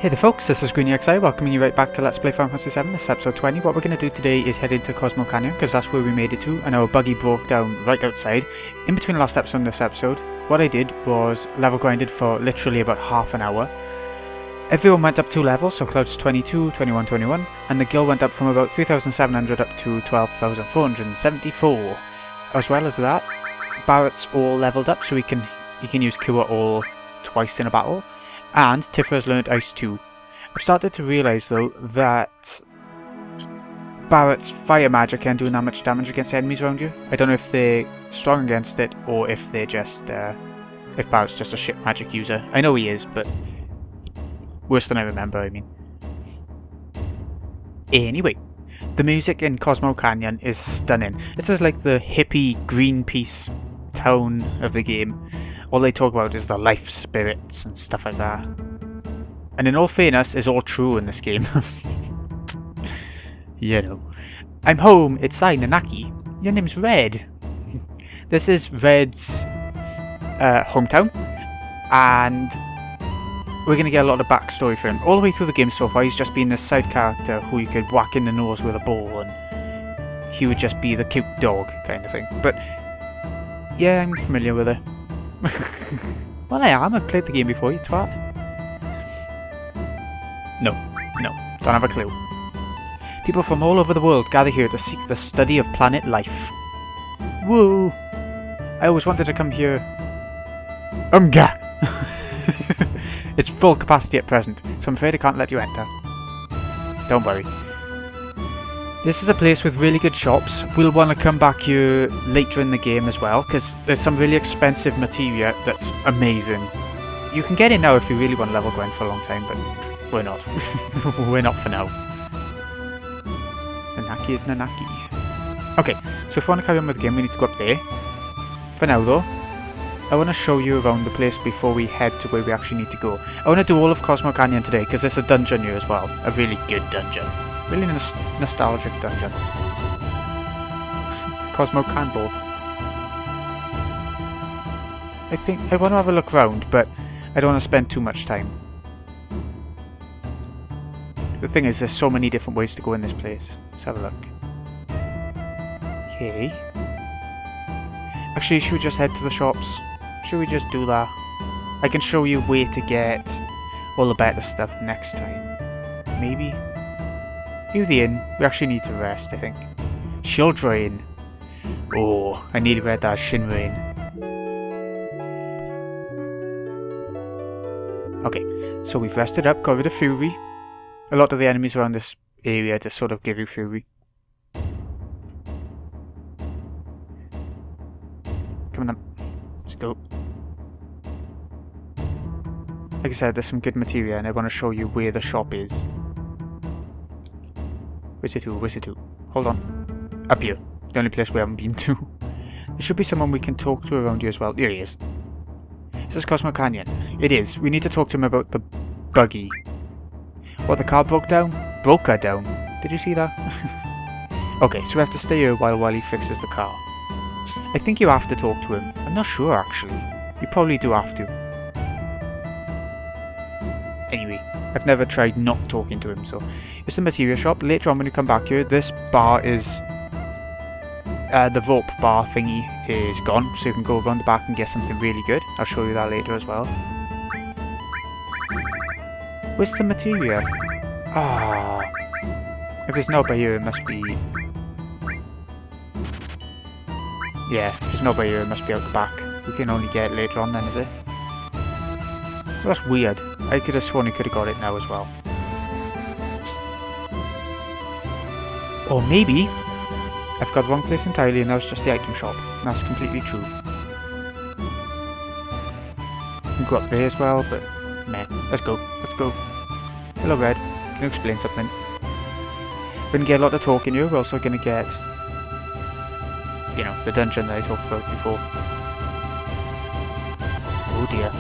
Hey there folks, this is GreenyXI, welcoming you right back to Let's Play Final Fantasy 7. This is episode 20. What we're going to do today is head into Cosmo Canyon, because that's where we made it to, and our buggy broke down right outside. In between the last episode and this episode, what I did was level grinded for literally about half an hour. Everyone went up 2 levels, so Cloud's 22, 21, 21, and the guild went up from about 3,700 up to 12,474. As well as that, Barrett's all leveled up, so you can use Cure all twice in a battle. And Tifa's learned Ice too. I've started to realise though that Barrett's fire magic can't do that much damage against enemies around you. I don't know if they're strong against it or if they're just if Barrett's just a shit magic user. I know he is, but worse than I remember, I mean. Anyway, the music in Cosmo Canyon is stunning. This is like the hippie Greenpeace tone of the game. All they talk about is the life spirits and stuff like that. And in all fairness, is all true in this game. You know. I'm home, it's I, Nanaki. Your name's Red. This is Red's hometown. And we're going to get a lot of backstory for him. All the way through the game so far, he's just been this side character who you could whack in the nose with a ball. And he would just be the cute dog kind of thing. But yeah, I'm familiar with it. Well, I am. I've played the game before, you twat. No, don't have a clue. People from all over the world gather here to seek the study of planet life. Woo! I always wanted to come here. Umga! It's full capacity at present, so I'm afraid I can't let you enter. Don't worry. This is a place with really good shops. We'll want to come back here later in the game as well, because there's some really expensive materia that's amazing. You can get it now if you really want to level grind for a long time, but we're not. We're not for now. Nanaki is Nanaki. Okay, so if we want to carry on with the game, we need to go up there. For now though, I want to show you around the place before we head to where we actually need to go. I want to do all of Cosmo Canyon today, because there's a dungeon here as well. A really good dungeon. Really nostalgic dungeon. Cosmo Candle. I think I want to have a look around, but I don't want to spend too much time. The thing is, there's so many different ways to go in this place. Let's have a look. Okay. Actually, should we just head to the shops? Should we just do that? I can show you where to get all the better stuff next time. Maybe? Near the inn, we actually need to rest, I think. Shield Drain. Oh, I nearly read that as Shin Rain. Okay, so we've rested up, got rid of Fury. A lot of the enemies around this area to sort of give you Fury. Come on then, let's go. Like I said, there's some good materia and I want to show you where the shop is. Where's it to? Where's it to? Hold on. Up here. The only place we haven't been to. There should be someone we can talk to around here as well. Here he is. This is Cosmo Canyon. It is. We need to talk to him about the buggy. What, the car broke down? Broke her down. Did you see that? Okay, so we have to stay here while he fixes the car. I think you have to talk to him. I'm not sure actually. You probably do have to. Anyway, I've never tried not talking to him, so... It's the materia shop. Later on when you come back here, this bar is... the rope bar thingy is gone, so you can go around the back and get something really good. I'll show you that later as well. Where's the materia? Ah. If it's not by here, it must be... Yeah, if it's not by here, it must be out the back. We can only get it later on then, is it? Well, that's weird. I could have sworn you could have got it now as well. Or maybe I've got the wrong place entirely and that was just the item shop. And that's completely true. You can go up there as well, but meh. Let's go. Let's go. Hello Red. Can you explain something? We're going to get a lot of talking here. We're also going to get, you know, the dungeon that I talked about before. Oh dear.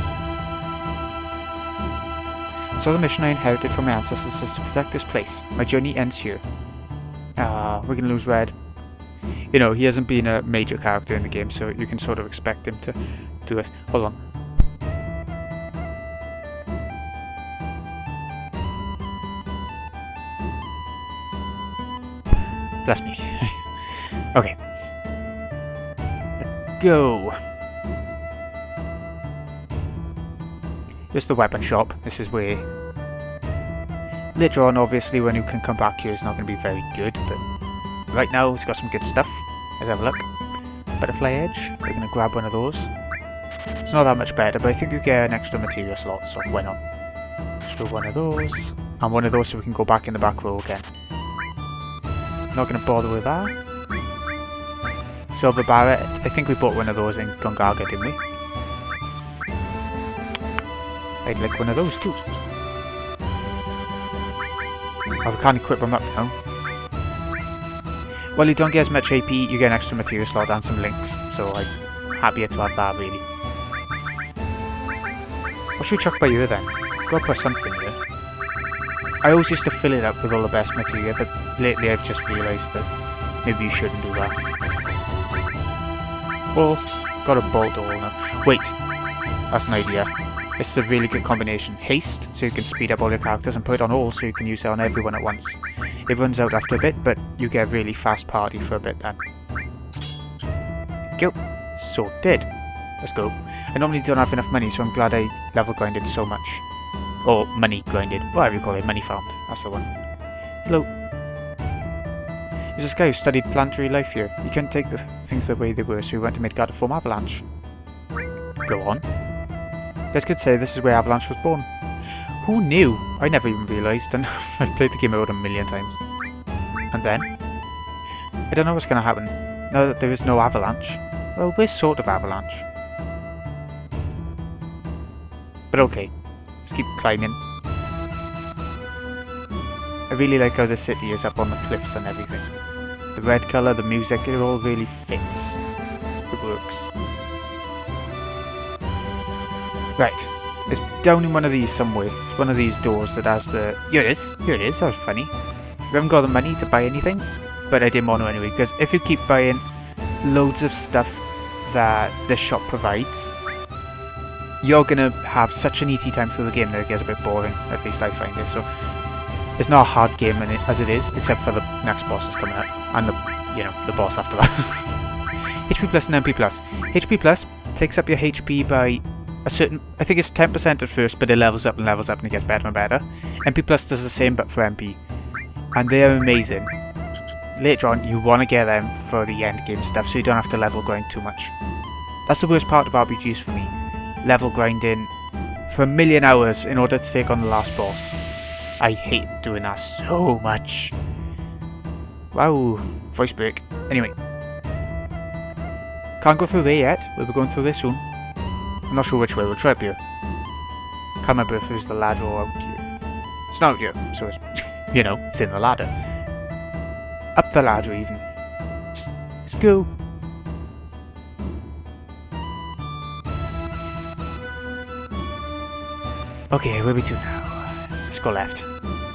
So the mission I inherited from my ancestors is to protect this place. My journey ends here. We're gonna lose Red. You know, he hasn't been a major character in the game, so you can sort of expect him to do this. Hold on. Bless me. Okay. Let's go. Here's the weapon shop. This is where... Later on, obviously, when you can come back here, it's not going to be very good, but... Right now, it's got some good stuff. Let's have a look. Butterfly edge. We're going to grab one of those. It's not that much better, but I think you get an extra material slot, so why not? Let's do one of those. And one of those so we can go back in the back row again. Not going to bother with that. Silver barret. I think we bought one of those in Bugenhagen, didn't we? I'd like one of those too. Oh, we can't equip them up now. Well, you don't get as much AP, you get an extra material slot and some links, so I'm happier to have that, really. What should we chuck by here then? Gotta put something here. I always used to fill it up with all the best material, but lately I've just realised that maybe you shouldn't do that. Oh, got a bolt all now. Wait, that's an idea. This is a really good combination. Haste, so you can speed up all your characters, and put it on all, so you can use it on everyone at once. It runs out after a bit, but you get a really fast party for a bit then. Go. Sorted. Let's go. I normally don't have enough money, so I'm glad I level grinded so much. Or money grinded, whatever you call it, money farmed. That's the one. Hello. There's this guy who studied planetary life here. He couldn't take the things the way they were, so he went to Midgard to form Avalanche. Go on. You guys could say this is where Avalanche was born. Who knew? I never even realised, and I've played the game out a million times. And then? I don't know what's going to happen. Now that there is no Avalanche. Well, we're sort of Avalanche. But okay. Let's keep climbing. I really like how the city is up on the cliffs and everything. The red colour, the music, it all really fits. It works. Right. It's down in one of these somewhere. It's one of these doors that has the... Here it is. Here it is. That was funny. We haven't got the money to buy anything, but I didn't want to anyway, because if you keep buying loads of stuff that the shop provides, you're going to have such an easy time through the game that it gets a bit boring. At least I find it. So it's not a hard game as it is, except for the next bosses coming up, and the boss after that. HP plus and MP plus. HP plus takes up your HP by a certain, I think it's 10% at first, but it levels up and it gets better and better. MP plus does the same, but for MP, and they are amazing. Later on, you want to get them for the end game stuff, so you don't have to level grind too much. That's the worst part of RPGs for me. Level grinding for 1,000,000 hours in order to take on the last boss. I hate doing that so much. Wow, voice break. Anyway, can't go through there yet. We'll be going through this soon. I'm not sure which way we'll try up here. Can't remember if it was the ladder or out here. It's not out here, so it's, it's in the ladder. Up the ladder even. Let's go. Okay, where are we to now? Let's go left.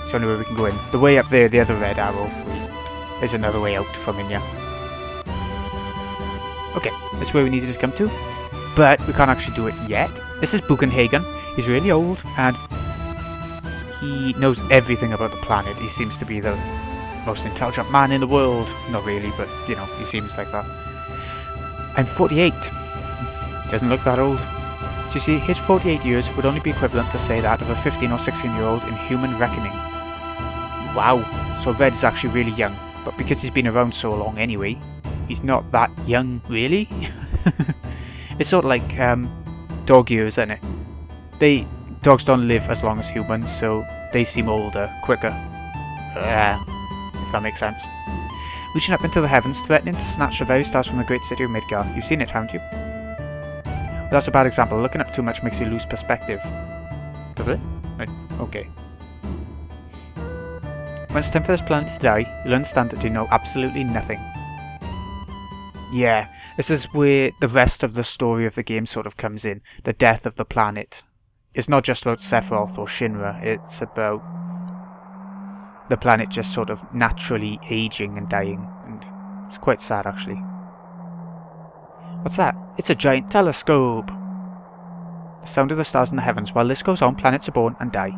It's the only way we can go in. The way up there, the other red arrow, there's another way out from in here. Okay, this is where we needed to come to. But we can't actually do it yet. This is Bugenhagen. He's really old, and he knows everything about the planet. He seems to be the most intelligent man in the world. Not really, but, he seems like that. I'm 48. Doesn't look that old. So you see, his 48 years would only be equivalent to, say, that of a 15 or 16-year-old in human reckoning. Wow. So Red is actually really young. But because he's been around so long anyway, he's not that young, really. It's sort of like dog years, isn't it? Dogs don't live as long as humans, so they seem older, quicker. If that makes sense. Reaching up into the heavens, threatening to snatch the very stars from the great city of Midgard. You've seen it, haven't you? Well, that's a bad example. Looking up too much makes you lose perspective. Does it? Right. Okay. When it's time for this planet to die, you'll understand that you know absolutely nothing. Yeah, this is where the rest of the story of the game sort of comes in. The death of the planet. It's not just about Sephiroth or Shinra, it's about the planet just sort of naturally aging and dying, and it's quite sad actually. What's that? It's a giant telescope! The sound of the stars in the heavens. While this goes on, planets are born and die.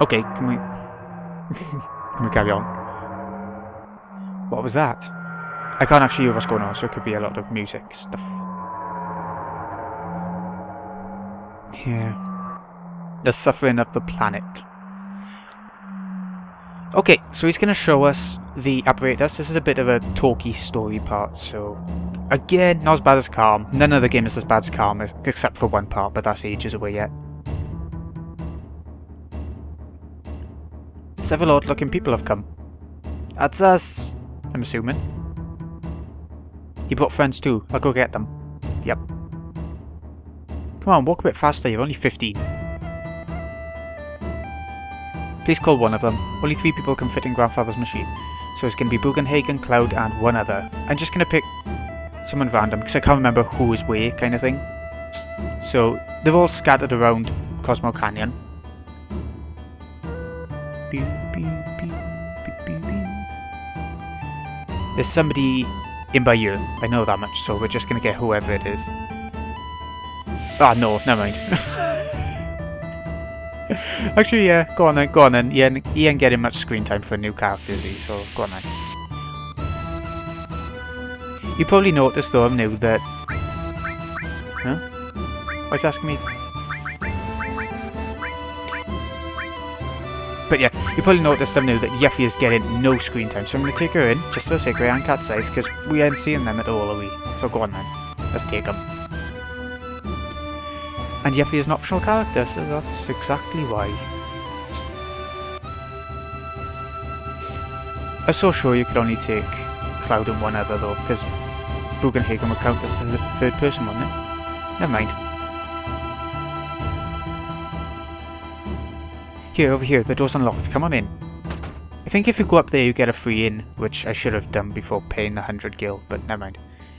Okay, can we... Can we carry on? What was that? I can't actually hear what's going on, so it could be a lot of music stuff. Yeah. The suffering of the planet. Okay, so he's going to show us the apparatus. This is a bit of a talky story part, so... Again, not as bad as Calm. None of the game is as bad as Calm, except for one part, but that's ages away yet. Several odd-looking people have come. That's us, I'm assuming. He brought friends too. I'll go get them. Yep. Come on, walk a bit faster. You're only 15. Please call one of them. Only 3 people can fit in Grandfather's machine. So it's going to be Bugenhagen, Cloud, and one other. I'm just going to pick someone random because I can't remember who is where, kind of thing. So they're all scattered around Cosmo Canyon. There's somebody in by you. I know that much, so we're just going to get whoever it is. Ah, no, never mind. Actually, yeah, go on then. He ain't getting much screen time for a new character, is he? So, go on then. You probably noticed, though, new that... Huh? Why is he asking me? But yeah, you probably noticed new that Yuffie is getting no screen time, so I'm going to take her in, just for the sake of Aunt Cat's sake, because we ain't seeing them at all, are we? So go on then, let's take them. And Yuffie is an optional character, so that's exactly why. I was so sure you could only take Cloud and one other though, because Bugenhagen would count as the third person, wouldn't it? Never mind. Here, over here, the door's unlocked. Come on in. I think if you go up there you get a free in, which I should have done before paying the 100 gil, but never mind.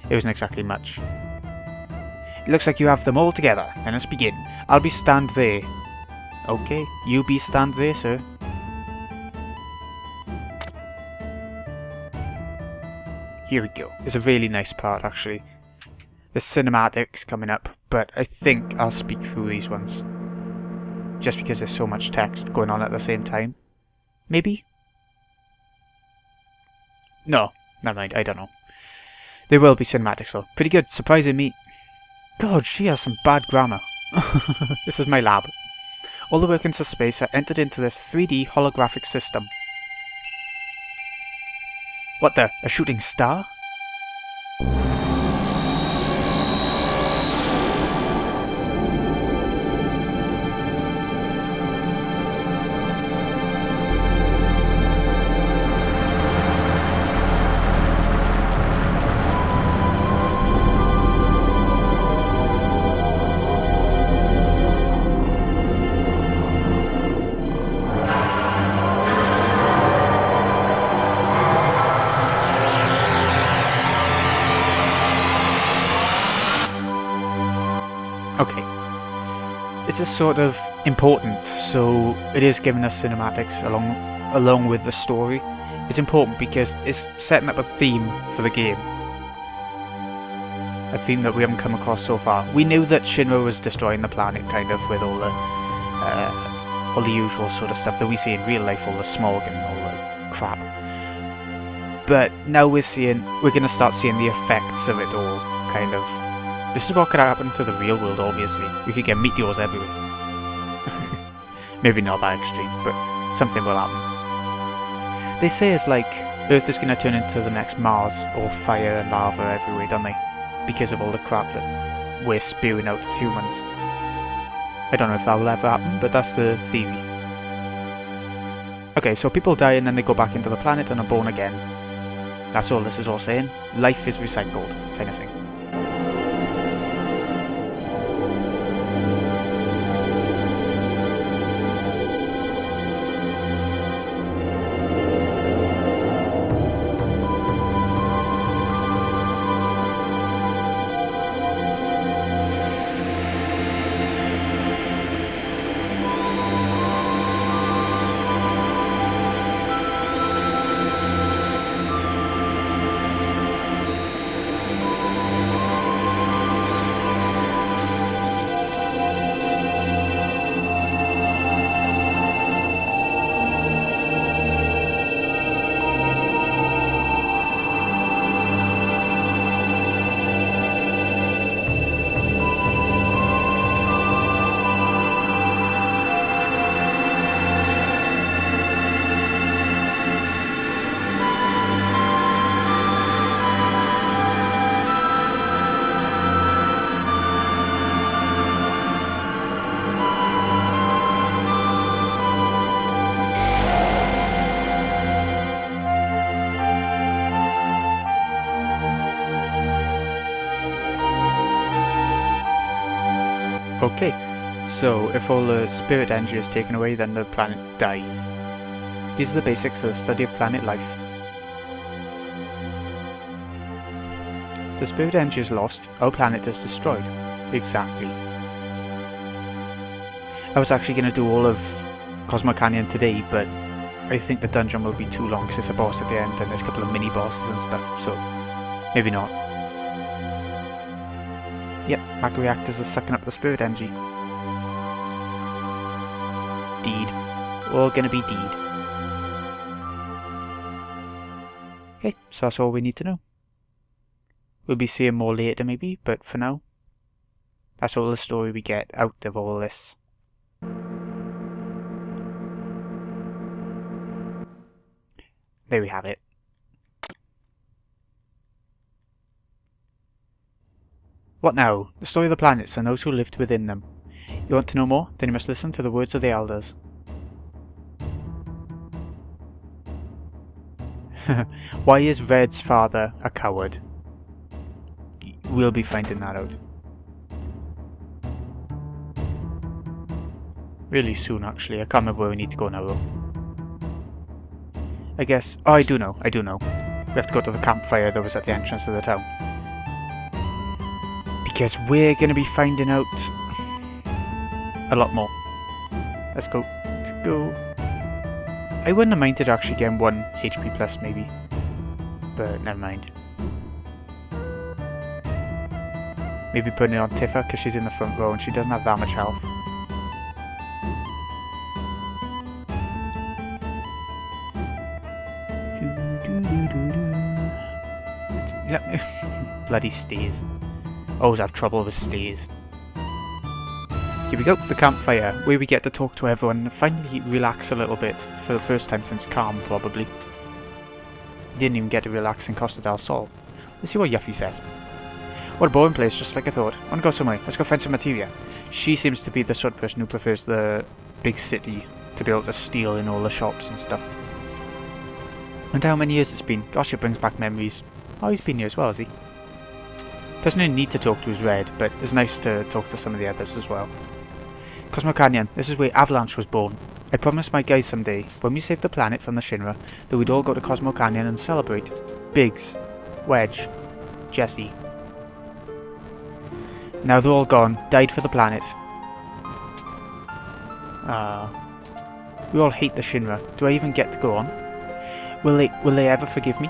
It wasn't exactly much. It looks like you have them all together, and let's begin. I'll be stand there. Okay, you be stand there, sir. Here we go. It's a really nice part, actually. The cinematics coming up, but I think I'll speak through these ones. Just because there's so much text going on at the same time. Maybe? No, never mind, I don't know. There will be cinematics though. Pretty good, surprising me. God, she has some bad grammar. This is my lab. All the workings of space are entered into this 3D holographic system. What the? A shooting star? Okay. This is sort of important, so it is giving us cinematics along with the story. It's important because it's setting up a theme for the game. A theme that we haven't come across so far. We knew that Shinra was destroying the planet, kind of, with all the usual sort of stuff that we see in real life, all the smog and all the crap. But now we're going to start seeing the effects of it all, kind of. This is what could happen to the real world, obviously. We could get meteors everywhere. Maybe not that extreme, but something will happen. They say it's like Earth is going to turn into the next Mars, or fire and lava everywhere, don't they? Because of all the crap that we're spewing out as humans. I don't know if that will ever happen, but that's the theory. Okay, so people die and then they go back into the planet and are born again. That's all this is all saying. Life is recycled, kind of thing. Okay, so if all the spirit energy is taken away, then the planet dies. These are the basics of the study of planet life. If the spirit energy is lost, our planet is destroyed. Exactly. I was actually going to do all of Cosmo Canyon today, but I think the dungeon will be too long because it's a boss at the end and there's a couple of mini bosses and stuff, so maybe not. Yep, macro reactors are sucking up the spirit energy. Deed. All gonna be deed. Okay, so that's all we need to know. We'll be seeing more later maybe, but for now, that's all the story we get out of all this. There we have it. What now? The story of the planets and those who lived within them. You want to know more? Then you must listen to the words of the elders. Why is Red's father a coward? We'll be finding that out. Really soon actually, I can't remember where we need to go now though. I guess... oh, I do know. We have to go to the campfire that was at the entrance of the town. Because we're going to be finding out a lot more. Let's go. I wouldn't have minded actually getting 1 HP plus maybe. But never mind. Maybe putting it on Tifa because she's in the front row and she doesn't have that much health. Bloody stairs. Always have trouble with stairs. Here we go, the campfire, where we get to talk to everyone and finally relax a little bit, for the first time since Calm, probably. Didn't even get to relax in Costa del Sol. Let's see what Yuffie says. What a boring place, just like I thought. I want to go somewhere, let's go find some materia. She seems to be the sort of person who prefers the big city, to be able to steal in all the shops and stuff. And how many years it's been? Gosh, it brings back memories. Oh, he's been here as well, has he? Person I need to talk to is Red, but it's nice to talk to some of the others as well. Cosmo Canyon, this is where Avalanche was born. I promised my guys someday, when we saved the planet from the Shinra, that we'd all go to Cosmo Canyon and celebrate. Biggs, Wedge, Jesse. Now they're all gone, died for the planet. We all hate the Shinra. Do I even get to go on? Will they ever forgive me?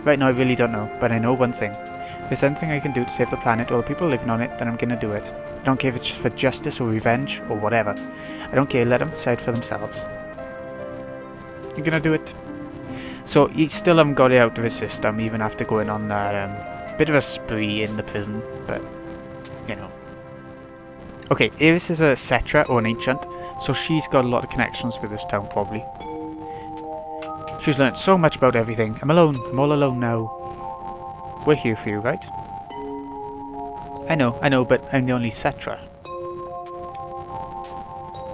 Right now I really don't know, but I know one thing. If there's anything I can do to save the planet or the people living on it, then I'm gonna do it. I don't care if it's for justice or revenge or whatever. I don't care, let them decide for themselves. I'm gonna do it. So he still haven't got it out of his system, even after going on that bit of a spree in the prison, but, you know. Okay, Iris is a Cetra or an Ancient, so she's got a lot of connections with this town, probably. She's learnt so much about everything. I'm alone. I'm all alone now. We're here for you, right? I know, but I'm the only Cetra.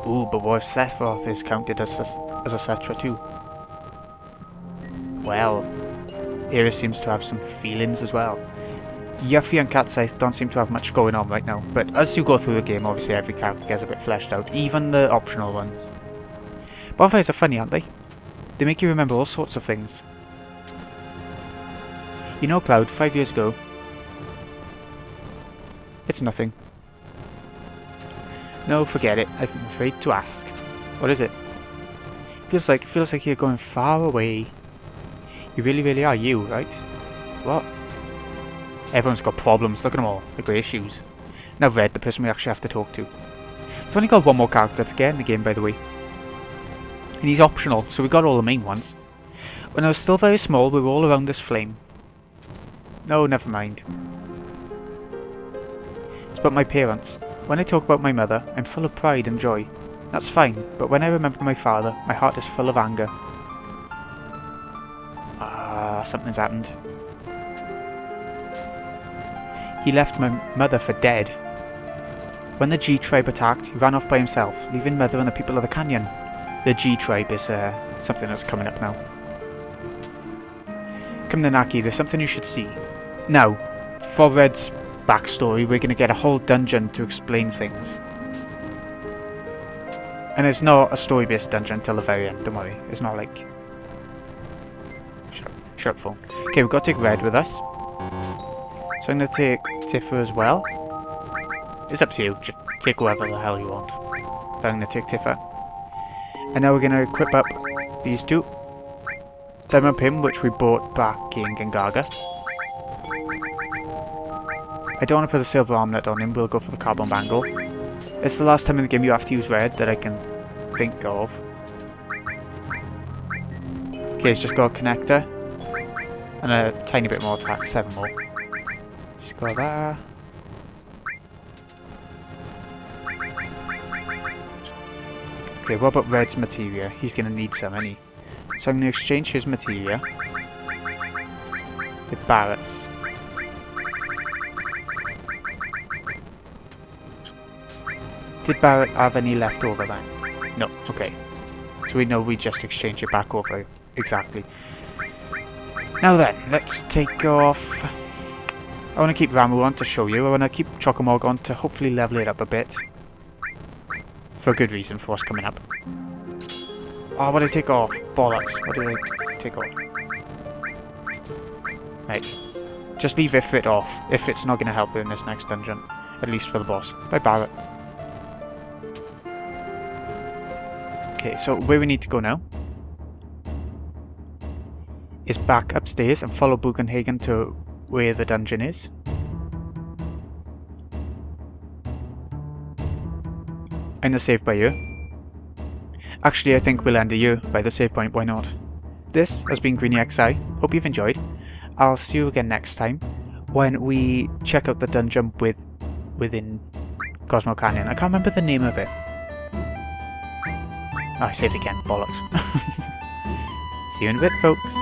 Ooh, but what if Sephiroth is counted as a Cetra too? Well, Iris seems to have some feelings as well. Yuffie and Catsythe don't seem to have much going on right now, but as you go through the game, obviously every character gets a bit fleshed out, even the optional ones. Bonfires are funny, aren't they? They make you remember all sorts of things. You know, Cloud, 5 years ago... It's nothing. No, forget it. I'm afraid to ask. What is it? Feels like you're going far away. You really are you, right? What? Everyone's got problems. Look at them all. They've got issues. Now Red, the person we actually have to talk to. We've only got one more character to get in the game, by the way. And he's optional, so we got all the main ones. When I was still very small, we were all around this flame. No, never mind. It's about my parents. When I talk about my mother, I'm full of pride and joy. That's fine, but when I remember my father, my heart is full of anger. Something's happened. He left my mother for dead. When the G-Tribe attacked, he ran off by himself, leaving Mother and the people of the canyon. The G-Tribe is something that's coming up now. Come Nanaki, there's something you should see. Now, for Red's backstory. We're going to get a whole dungeon to explain things. And it's not a story-based dungeon until the very end, don't worry. It's not like... Shut up, phone. Okay, we've got to take Red with us. So I'm going to take Tifa as well. It's up to you, just take whoever the hell you want. But I'm going to take Tifa. And now we're going to equip up these two. Diamond Pin, which we bought back in Gengaga. I don't want to put a silver armlet on him, we'll go for the carbon bangle. It's the last time in the game you have to use red that I can think of. Okay, it's just got a connector. And a tiny bit more attack, 7 more. Just got that. Okay, what about Red's materia? He's going to need some, isn't he? So I'm going to exchange his materia with Barrett's. Did Barrett have any left over then? No, okay. So we know we just exchange it back over exactly. Now then, let's take off... I want to keep Ramu on to show you. I want to keep Chocomog on to hopefully level it up a bit. For a good reason for what's coming up. Oh, what did I take off? Bollocks. What did I take off? Right. Just leave Ifrit off. Ifrit's not going to help in this next dungeon. At least for the boss. Bye, Barrett. Okay, so where we need to go now is back upstairs and follow Bugenhagen to where the dungeon is. And a save by here. Actually, I think we'll end here by the save point, why not? This has been Greeny XI. Hope you've enjoyed. I'll see you again next time when we check out the dungeon within Cosmo Canyon. I can't remember the name of it. Oh, I saved again, bollocks. See you in a bit, folks.